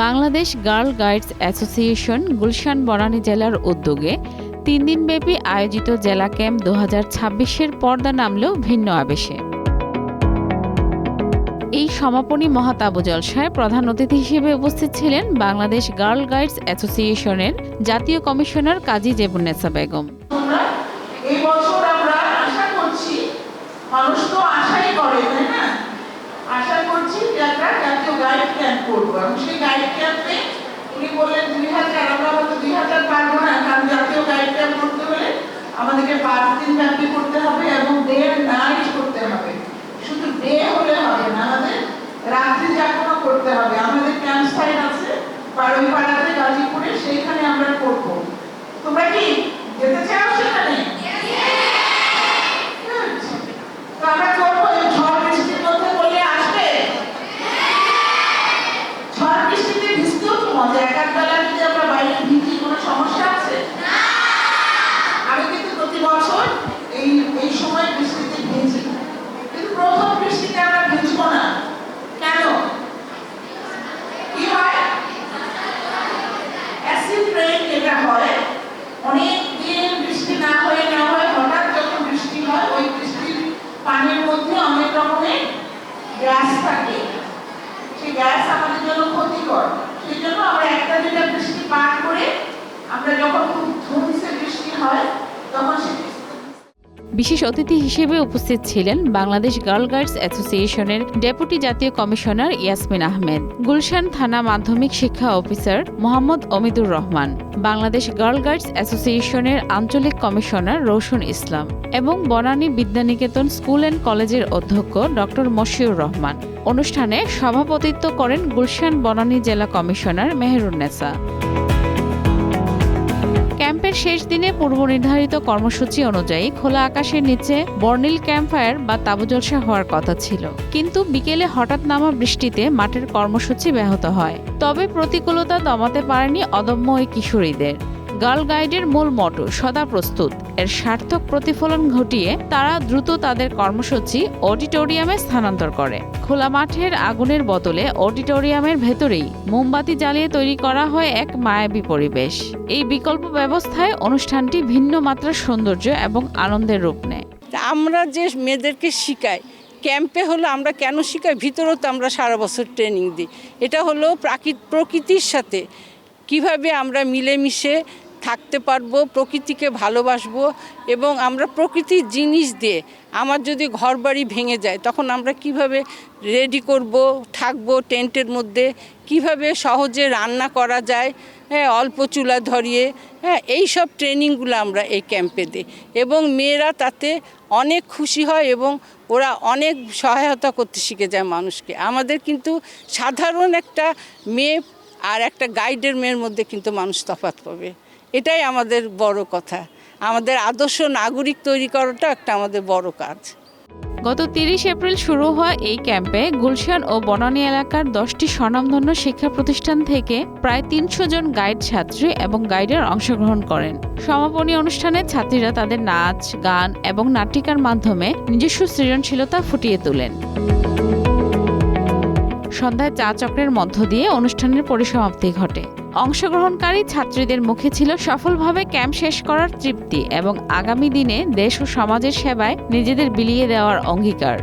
Bangladesh girl guides association Gulshan Banani জেলার উদ্যোগে 3 দিনব্যাপী আয়োজিত জেলা ক্যাম্প 2026-এর পর্দা নামলেও ভিন্ন আবেশে। এই সমাপনী মহাতাবু জলসায় প্রধান অতিথি হিসেবে উপস্থিত ছিলেন বাংলাদেশ গার্ল গাইডস অ্যাসোসিয়েশনের জাতীয় কমিশনার কাজী জেবুন্নেসা বেগম। এই বছর আমরা আশা করছি, মানুষ তো আশাই করে, তাই না? আশা করছি যে একটা জাতীয় গাইড ক্যাম্প করবো এবং সেই গাইড ক্যাম্পে উনি বললেন 2000, আমরা হয়তো 2000 পারবো না, কারণ জাতীয় গাইড ক্যাম্প করতে হলে আমাদেরকে 5 দিন ব্যাপী করতে হবে এবং ডে নাইট করতে হবে। শুধু ডে হলে হবে না, আমাদের রাত্রি যাপনও করতে হবে। আমাদের ক্যাম্প সাইট আছে পাড়াতে গাজীপুরে, সেইখানে আমরা করবো। তোমরা কি যেতে চাও সেখানে? তো আমরা করবো। ঝড় বৃষ্টির মধ্যে বলে আসবে, ঝড় বৃষ্টিতে ভিজতেও তো মজা। একার বেলা যদি আমরা বাইরে ভিজি, কোনো সমস্যা আছে? আমি কিন্তু প্রতি বছর এই সময় বৃষ্টিতে ভিজি, কিন্তু প্রথম বৃষ্টিতে আমরা ভিজবো না। কেন? কি হয়? অ্যাসিড রেইন যেটা হয়, অনেক দিন বৃষ্টি না হয় হঠাৎ যখন বৃষ্টি হয়, ওই বৃষ্টির পানির মধ্যে অনেক রকমের গ্যাস থাকে। সেই গ্যাস আমাদের জন্য ক্ষতিকর। সেই জন্য আমরা একটা দুটা বৃষ্টি পার করে আমরা যখন খুব ধুমসে বৃষ্টি হয় তখন বিশেষ অতিথি হিসেবে উপস্থিত ছিলেন বাংলাদেশ গার্ল গাইডস অ্যাসোসিয়েশনের ডেপুটি জাতীয় কমিশনার ইয়াসমিন আহমেদ, গুলশান থানা মাধ্যমিক শিক্ষা officer Mohammad Omidur Rahman, Bangladesh girl guides অ্যাসোসিয়েশনের আঞ্চলিক কমিশনার রৌশন ইসলাম এবং বনানী বিদ্যানিকেতন স্কুল অ্যান্ড কলেজের অধ্যক্ষ ডক্টর মশিউর রহমান। অনুষ্ঠানে সভাপতিত্ব করেন গুলশান বনানী জেলা কমিশনার মেহেরুন্নেসা। ক্যাম্পের শেষ দিনে পূর্ব নির্ধারিত কর্মসূচি অনুযায়ী খোলা আকাশের নিচে বর্ণিল ক্যাম্প ফায়ার বা তাবু জলসা হওয়ার কথা ছিল, কিন্তু বিকেলে হঠাৎ নামা বৃষ্টিতে মাঠের কর্মসূচি ব্যাহত হয়। তবে প্রতিকূলতা দমাতে পারেনি অদম্য ওই কিশোরীদের। গার্ল গাইডের মূল মটো সদা প্রস্তুত এর সার্থক প্রতিফলন ঘটিয়ে তারা দ্রুত তাদের কর্মসূচি অডিটোরিয়ামে স্থানান্তর করে। খোলা মাঠের আগুনের বদলে অডিটোরিয়ামের ভেতরেই মোমবাতি জ্বালিয়ে তৈরি করা হয় এক মায়াবী পরিবেশ। এই বিকল্প ব্যবস্থায় অনুষ্ঠানটি ভিন্ন মাত্রার সৌন্দর্য এবং আনন্দের রূপ নেয়। আমরা যে মেয়েদেরকে শিখাই ক্যাম্পে হলো, আমরা কেন শিখাই, ভিতরেও তো আমরা সারা বছর ট্রেনিং দিই। এটা হলো প্রকৃতির সাথে কিভাবে আমরা মিলেমিশে থাকতে পারবো, প্রকৃতিকে ভালোবাসবো এবং আমরা প্রকৃতির জিনিস দিয়ে, আমার যদি ঘরবাড়ি ভেঙে যায় তখন আমরা কিভাবে রেডি করব, থাকবো টেন্টের মধ্যে, কিভাবে সহজে রান্না করা যায়, অল্প চুলা ধরিয়ে, এই সব ট্রেনিংগুলো আমরা এই ক্যাম্পে দিই এবং মেয়েরা তাতে অনেক খুশি হয় এবং ওরা অনেক সহায়তা করতে শিখে যায় মানুষকে। আমাদের কিন্তু সাধারণ একটা মেয়ে আর একটা গাইডের মেয়ের মধ্যে কিন্তু মানুষ তফাৎ পাবে। এটাই আমাদের বড় কথা। আমাদের আদর্শ নাগরিক তৈরি করাটা একটা আমাদের বড় কাজ। গত 30 এপ্রিল শুরু হওয়া এই ক্যাম্পে গুলশান ও বনানী এলাকার 10টি স্বনামধন্য শিক্ষা প্রতিষ্ঠান থেকে প্রায় 300 জন গাইড ছাত্রী এবং গাইডার অংশগ্রহণ করেন। সমাপনী অনুষ্ঠানে ছাত্রীরা তাদের নাচ, গান এবং নাটিকার মাধ্যমে নিজস্ব সৃজনশীলতা ফুটিয়ে তোলেন। সন্ধ্যায় চা চক্রের মধ্য দিয়ে অনুষ্ঠানের পরিসমাপ্তি ঘটে। অংশগ্রহণকারী ছাত্রীদের মুখে ছিল সফলভাবে ক্যাম্প শেষ করার তৃপ্তি এবং আগামী দিনে দেশ ও সমাজের সেবায় নিজেদের বিলিয়ে দেওয়ার অঙ্গীকার।